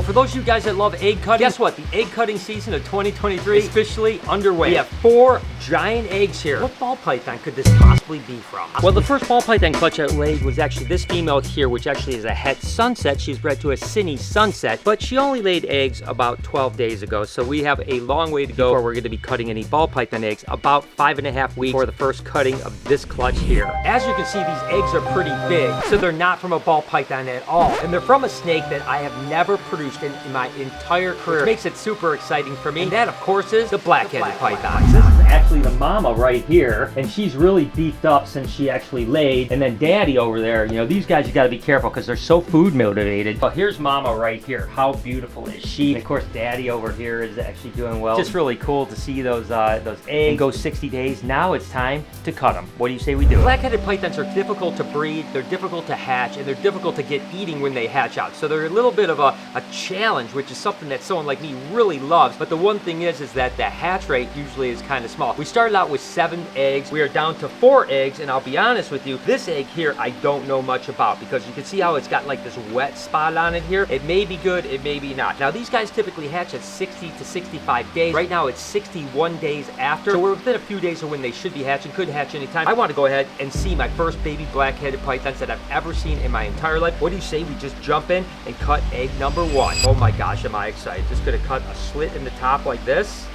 for those of you guys that love egg cutting, guess what? The egg cutting season of 2023 is officially underway. We have 4 giant eggs here. What ball python could this possibly be from? Well, the first ball python clutch I laid was actually this female here, which actually is a het sunset. She's bred to a Cine sunset, but she only laid eggs about 12 days ago. So we have a long way to go before we're going to be cutting any ball python eggs. About 5.5 weeks for the first cutting of this clutch here. As you can see, these eggs are pretty big, so they're not from a ball python at all. And they're from a snake that I have never produced in my entire career. Which makes it super exciting for me. And that, of course, is the black-headed python. This is actually the mama right here, and she's really beefed up since she actually laid. And then daddy over there, you know, these guys you gotta be careful because they're so food motivated. But here's mama right here. How beautiful is she? And of course, daddy over here is actually doing well. Just really cool to see those eggs go 60 days. Now it's time to cut them. What do you say we do? Black-headed pythons are difficult to breed, they're difficult to hatch, and they're difficult to get eating when they hatch out. So they're a little bit of a challenge, which is something that someone like me really loves. But the one thing is that the hatch rate usually is kind of small. We started out with 7 eggs. We are down to 4 eggs, and I'll be honest with you, this egg here I don't know much about because you can see how it's got like this wet spot on it here. It may be good, it may be not. Now these guys typically hatch at 60 to 65 days. Right now it's 61 days after, so we're within a few days of when they should be hatching. Could hatch anytime. I want to go ahead and see my first baby black-headed pythons that I've ever seen in my entire life. What do you say we just jump in and cut egg number 1? Oh my gosh, am I excited. Just gonna cut a slit in the top like this.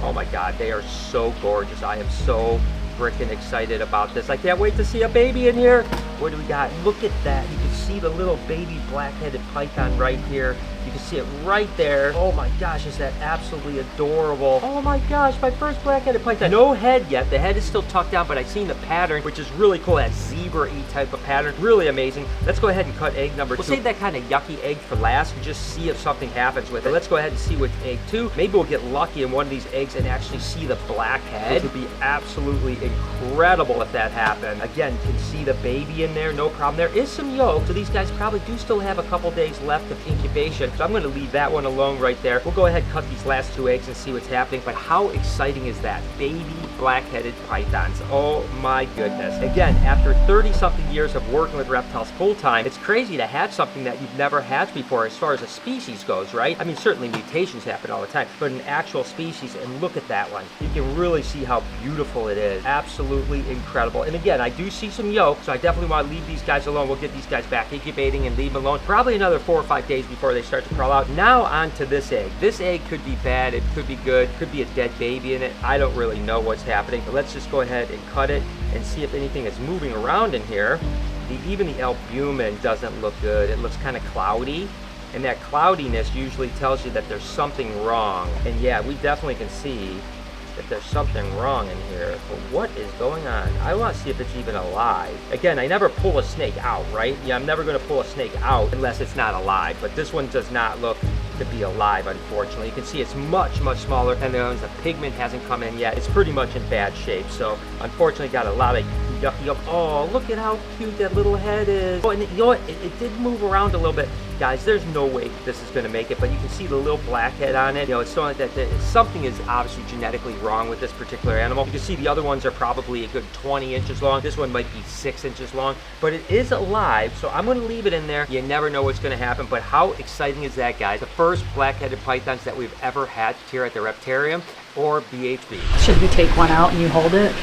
Oh my God, they are so gorgeous. I am so freaking excited about this. I can't wait to see a baby in here. What do we got? Look at that. You can see the little baby black-headed python right here. You can see it right there. Oh my gosh, is that absolutely adorable. Oh my gosh, my first black-headed python. No head yet. The head is still tucked down, but I've seen the pattern, which is really cool. That zebra-y type of pattern. Really amazing. Let's go ahead and cut egg number 2. We'll save that kind of yucky egg for last and just see if something happens with it. Let's go ahead and see with egg 2. Maybe we'll get lucky in one of these eggs and actually see the black head. It would be absolutely incredible if that happened. Again, you can see the baby in there, no problem. There is some yolk, so these guys probably do still have a couple days left of incubation. So I'm going to leave that one alone right there. We'll go ahead and cut these last 2 eggs and see what's happening. But how exciting is that? Baby black-headed pythons. Oh my goodness. Again, after 30-something years of working with reptiles full-time, it's crazy to hatch something that you've never hatched before as far as a species goes, right? I mean, certainly mutations happen all the time, but an actual species, and look at that one. You can really see how beautiful it is. Absolutely incredible. And again, I do see some yolk, so I definitely want to leave these guys alone. We'll get these guys back incubating and leave them alone. Probably another 4 or 5 days before they start to crawl out. Now on to this egg. This egg could be bad, it could be good, could be a dead baby in it. I don't really know what's happening, but let's just go ahead and cut it and see if anything is moving around in here. Even the albumin doesn't look good. It looks kind of cloudy, and that cloudiness usually tells you that there's something wrong. And yeah, we definitely can see that there's something wrong in here. But what is going on? I want to see if it's even alive. Again, I never pull a snake out, right? Yeah, I'm never going to pull a snake out unless it's not alive. But this one does not look to be alive, unfortunately. You can see it's much, much smaller, and the pigment hasn't come in yet. It's pretty much in bad shape. So unfortunately, got a lot of yucky. Oh, look at how cute that little head is. Oh, and you know what? It did move around a little bit. Guys, there's no way this is going to make it, but you can see the little black head on it. You know, it's showing that something is obviously genetically wrong with this particular animal. You can see the other ones are probably a good 20 inches long. This one might be 6 inches long, but it is alive, so I'm going to leave it in there. You never know what's going to happen, but how exciting is that, guys? The first black-headed pythons that we've ever hatched here at the Reptarium or BHB. Should we take one out and you hold it?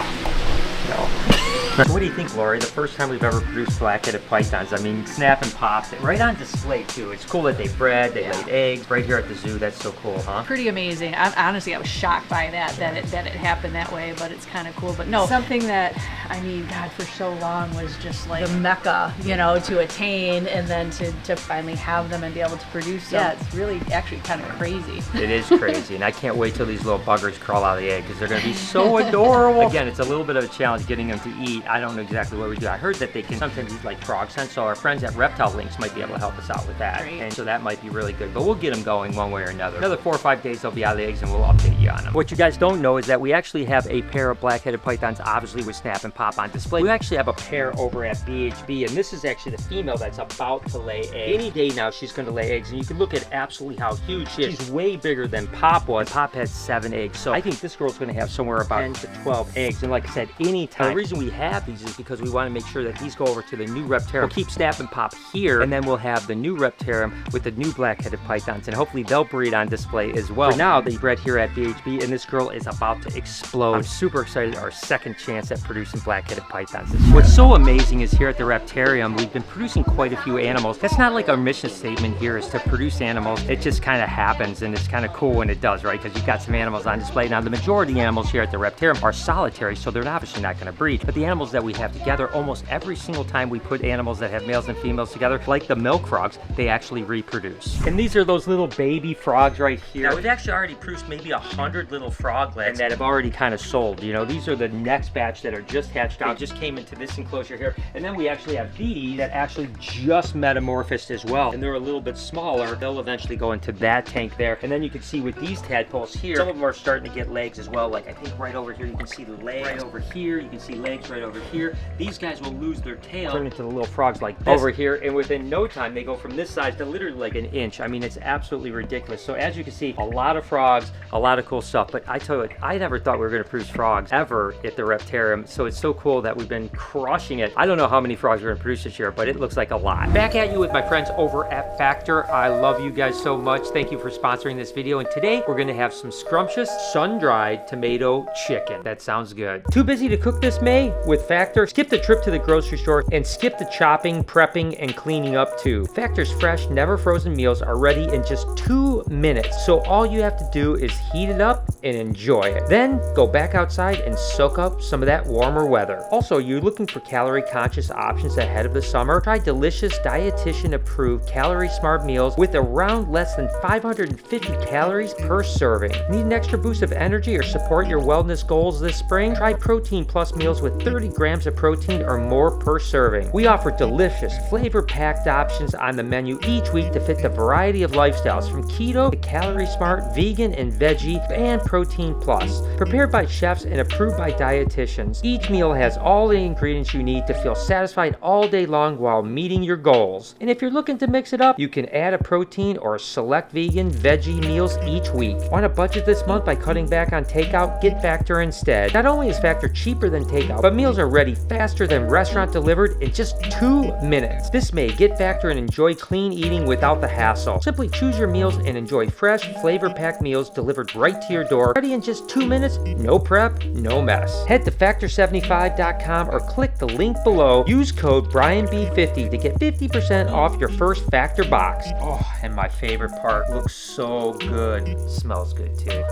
No. So what do you think, Lori? The first time we've ever produced black-headed pythons. I mean, snap and pops, right on display too. It's cool that they bred, they laid eggs right here at the zoo. That's so cool, huh? Pretty amazing. Honestly, I was shocked by that it happened that way, but it's kind of cool. But no, something that, I mean, God, for so long was just like the mecca, you know, to attain and then to finally have them and be able to produce them. Yeah, it's really actually kind of crazy. It is crazy, and I can't wait till these little buggers crawl out of the egg because they're going to be so adorable. Again, it's a little bit of a challenge getting them to eat. I don't know exactly what we do. I heard that they can sometimes eat like frog scent, so our friends at Reptile Links might be able to help us out with that. Great. And so that might be really good, but we'll get them going one way or another. Another 4 or 5 days they'll be out of the eggs and we'll update you on them. What you guys don't know is that we actually have a pair of black-headed pythons, obviously with snap and pop on display. We actually have a pair over at BHB, and this is actually the female that's about to lay eggs. Any day now she's going to lay eggs, and you can look at absolutely how huge she is. She's way bigger than Pop was. Pop has 7 eggs, so I think this girl's going to have somewhere about 10 to 12 eggs. And like I said, anytime. The reason we have have these is because we want to make sure that these go over to the new Reptarium. We'll keep Snap and Pop here, and then we'll have the new Reptarium with the new black-headed pythons, and hopefully they'll breed on display as well. For now, they bred here at BHB, and this girl is about to explode. I'm super excited. Our second chance at producing black-headed pythons this year. What's so amazing is here at the Reptarium, we've been producing quite a few animals. That's not like our mission statement here is to produce animals. It just kind of happens, and it's kind of cool when it does, right? Because you've got some animals on display. Now, the majority of the animals here at the Reptarium are solitary, so they're obviously not going to breed. But the animals that we have together, almost every single time we put animals that have males and females together, like the milk frogs, they actually reproduce. And these are those little baby frogs right here. Now, we've actually already produced maybe 100 little froglets that have already kind of sold. You know, these are the next batch that are just hatched out, just came into this enclosure here. And then we actually have these that actually just metamorphosed as well. And they're a little bit smaller. They'll eventually go into that tank there. And then you can see with these tadpoles here, some of them are starting to get legs as well. Like I think right over here, you can see the legs. Right over here, you can see legs right over here. These guys will lose their tail, turn into the little frogs like this over here. And within no time, they go from this size to literally like an inch. I mean, it's absolutely ridiculous. So as you can see, a lot of frogs, a lot of cool stuff. But I tell you what, I never thought we were going to produce frogs ever at the Reptarium. So it's so cool that we've been crushing it. I don't know how many frogs we're going to produce this year, but it looks like a lot. Back at you with my friends over at Factor. I love you guys so much. Thank you for sponsoring this video. And today we're going to have some scrumptious sun-dried tomato chicken. That sounds good. Too busy to cook this May? With Factor, skip the trip to the grocery store and skip the chopping, prepping, and cleaning up too. Factor's fresh, never frozen meals are ready in just 2 minutes. So all you have to do is heat it up and enjoy it. Then go back outside and soak up some of that warmer weather. Also, you're looking for calorie conscious options ahead of the summer? Try delicious dietitian approved calorie smart meals with around less than 550 calories per serving. Need an extra boost of energy or support your wellness goals this spring? Try Protein Plus meals with 30 grams of protein or more per serving. We offer delicious flavor packed options on the menu each week to fit the variety of lifestyles from keto to calorie smart, vegan and veggie, and Protein Plus. Prepared by chefs and approved by dietitians, each meal has all the ingredients you need to feel satisfied all day long while meeting your goals. And if you're looking to mix it up, you can add a protein or select vegan, veggie meals each week. Want to budget this month by cutting back on takeout? Get Factor instead. Not only is Factor cheaper than takeout, but meals are ready faster than restaurant delivered in just 2 minutes. This May, get Factor and enjoy clean eating without the hassle. Simply choose your meals and enjoy fresh, flavor-packed meals delivered right to your door, ready in just 2 minutes, no prep, no mess. Head to Factor75.com or click the link below. Use code BrianB50 to get 50% off your first Factor box. Oh, and my favorite part, looks so good. Smells good too.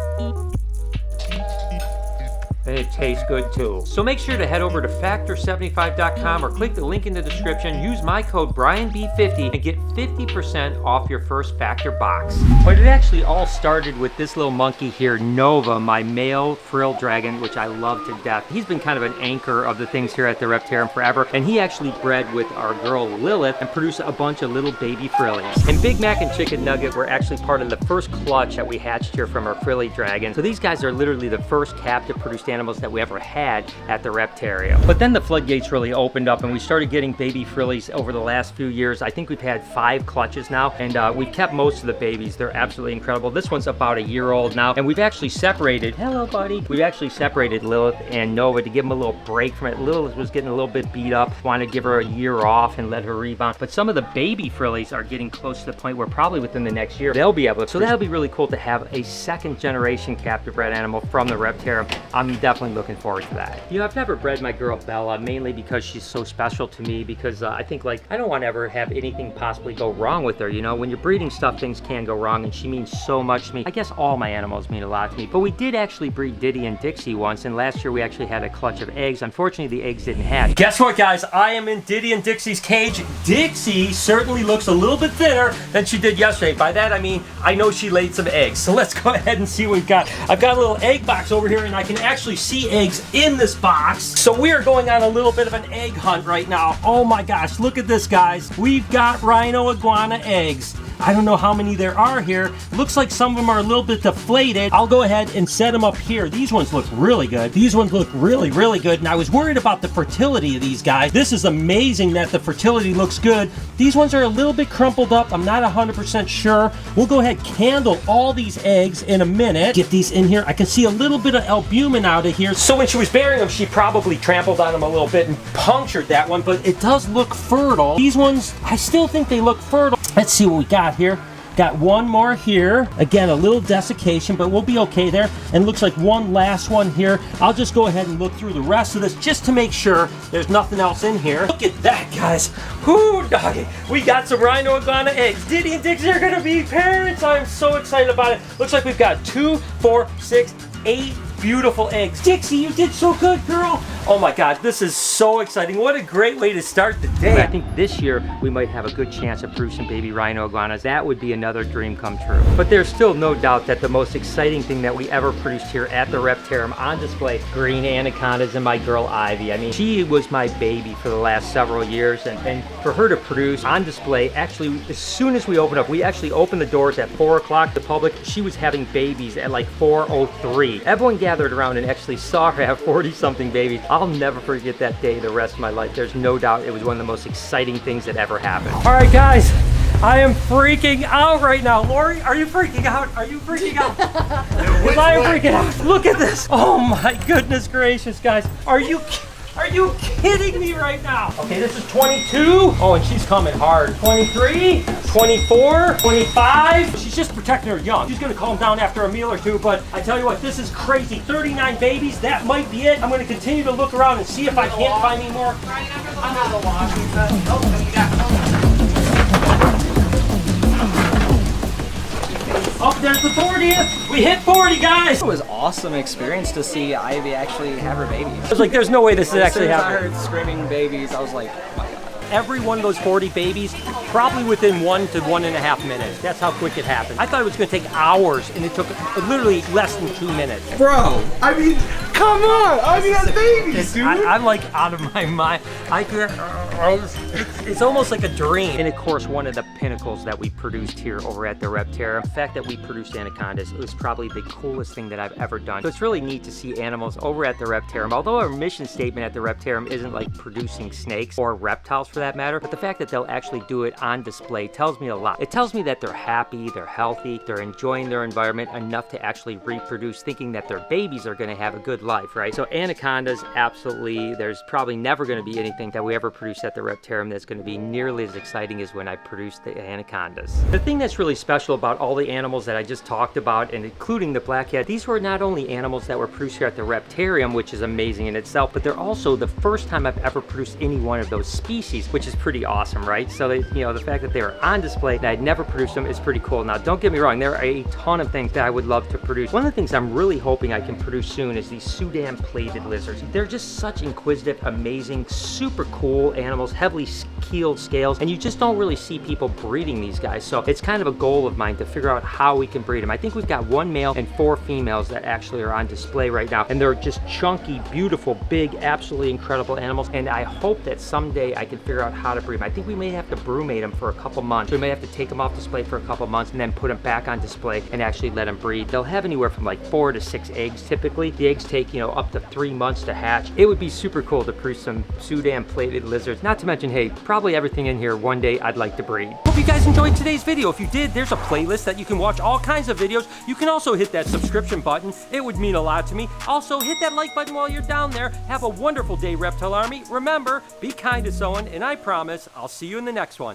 And it tastes good too. So make sure to head over to Factor75.com or click the link in the description. Use my code BrianB50 and get 50% off your first Factor box. But it actually all started with this little monkey here, Nova, my male frill dragon, which I love to death. He's been kind of an anchor of the things here at the Reptarium forever, and he actually bred with our girl Lilith and produced a bunch of little baby frillies. And Big Mac and Chicken Nugget were actually part of the first clutch that we hatched here from our frilly dragon. So these guys are literally the first captive produced animals that we ever had at the Reptarium. But then the floodgates really opened up and we started getting baby frillies over the last few years. I think we've had 5 clutches now, and we've kept most of the babies. They're absolutely incredible. This one's about a year old now, and we've actually separated, hello buddy, we've actually separated Lilith and Nova to give them a little break from it. Lilith was getting a little bit beat up, wanted to give her a year off and let her rebound. But some of the baby frillies are getting close to the point where probably within the next year they'll be able to. So that'll be really cool to have a second generation captive bred animal from the Reptarium. I'm definitely looking forward to that. You know, I've never bred my girl Bella, mainly because she's so special to me, because I think, like, I don't want to ever have anything possibly go wrong with her. You know, when you're breeding stuff, things can go wrong, and she means so much to me. I guess all my animals mean a lot to me, but we did actually breed Diddy and Dixie once, and last year we actually had a clutch of eggs. Unfortunately, the eggs didn't hatch. Guess what, guys? I am in Diddy and Dixie's cage. Dixie certainly looks a little bit thinner than she did yesterday. By that, I mean, I know she laid some eggs. So let's go ahead and see what we've got. I've got a little egg box over here, and I can actually see eggs in this box. So we are going on a little bit of an egg hunt right now. Oh my gosh, look at this, guys. We've got rhino iguana eggs. I don't know how many there are here. Looks like some of them are a little bit deflated. I'll go ahead and set them up here. These ones look really good. These ones look really, really good. And I was worried about the fertility of these guys. This is amazing that the fertility looks good. These ones are a little bit crumpled up. I'm not 100% sure. We'll go ahead and candle all these eggs in a minute. Get these in here. I can see a little bit of albumin out of here. So when she was bearing them, she probably trampled on them a little bit and punctured that one, but it does look fertile. These ones, I still think they look fertile. Let's see what we got here. Got one more here. Again, a little desiccation, but we'll be okay there. And looks like one last one here. I'll just go ahead and look through the rest of this just to make sure there's nothing else in here. Look at that, guys. Whoo, doggy. We got some rhino iguana eggs. Diddy and Dixie are gonna be parents. I'm so excited about it. Looks like we've got 2, 4, 6, 8 beautiful eggs. Dixie, you did so good, girl. Oh my God, this is so exciting. What a great way to start the day. I think this year we might have a good chance of producing baby rhino iguanas. That would be another dream come true. But there's still no doubt that the most exciting thing that we ever produced here at the Reptarium on display, green anacondas and my girl Ivy. I mean, she was my baby for the last several years, and for her to produce on display, actually, as soon as we opened up, we actually opened the doors at 4 o'clock to the public. She was having babies at like 4:03. Everyone gathered around and actually saw her have 40-something babies. I'll never forget that day the rest of my life. There's no doubt it was one of the most exciting things that ever happened. All right, guys, I am freaking out right now. Lori, are you freaking out? Are you freaking out? Because I am freaking out. Look at this. Oh my goodness gracious, guys. Are you kidding me right now? Okay, this is 22. Oh, and she's coming hard. 23, 24, 25. She's just protecting her young. She's gonna calm down after a meal or two, but I tell you what, this is crazy. 39 babies, that might be it. I'm gonna continue to look around and see if I can't find any more. Under the log. Oh, you got Oh, there's the 40th. We hit 40, guys. It was an awesome experience to see Ivy actually have her baby. I was like, there's no way this is actually happening. I heard screaming babies, I was like, oh my God. Every one of those 40 babies, probably within 1 to 1.5 minutes. That's how quick it happened. I thought it was gonna take hours, and it took literally less than 2 minutes. Bro, I mean, come on! I mean, that's babies, dude! I'm like out of my mind. It's almost like a dream. And of course, one of the pinnacles that we produced here over at the Reptarium, the fact that we produced anacondas was probably the coolest thing that I've ever done. So it's really neat to see animals over at the Reptarium. Although our mission statement at the Reptarium isn't like producing snakes or reptiles for that matter, but the fact that they'll actually do it on display tells me a lot. It tells me that they're happy, they're healthy, they're enjoying their environment enough to actually reproduce, thinking that their babies are gonna have a good life, right? So anacondas, absolutely. There's probably never gonna be anything that we ever produce at the Reptarium that's going to be nearly as exciting as when I produced the anacondas. The thing that's really special about all the animals that I just talked about, and including the blackhead, these were not only animals that were produced here at the Reptarium, which is amazing in itself, but they're also the first time I've ever produced any one of those species, which is pretty awesome, right? So they, you know, the fact that they are on display and I'd never produced them is pretty cool. Now, don't get me wrong, there are a ton of things that I would love to produce. One of the things I'm really hoping I can produce soon is these Sudan plated lizards. They're just such inquisitive, amazing, super cool animals, heavily keeled scales, and you just don't really see people breeding these guys. So it's kind of a goal of mine to figure out how we can breed them. I think we've got 1 male and 4 females that actually are on display right now, and they're just chunky, beautiful, big, absolutely incredible animals, and I hope that someday I can figure out how to breed them. I think we may have to brumate them for a couple months. We may have to take them off display for a couple months and then put them back on display and actually let them breed. They'll have anywhere from like 4 to 6 eggs typically. The eggs take, you know, up to 3 months to hatch. It would be super cool to produce some Sudan plated lizards. Not to mention, hey, probably everything in here one day I'd like to breed. Hope you guys enjoyed today's video. If you did, there's a playlist that you can watch all kinds of videos. You can also hit that subscription button. It would mean a lot to me. Also, hit that like button while you're down there. Have a wonderful day, Reptile Army. Remember, be kind to someone, and I promise I'll see you in the next one.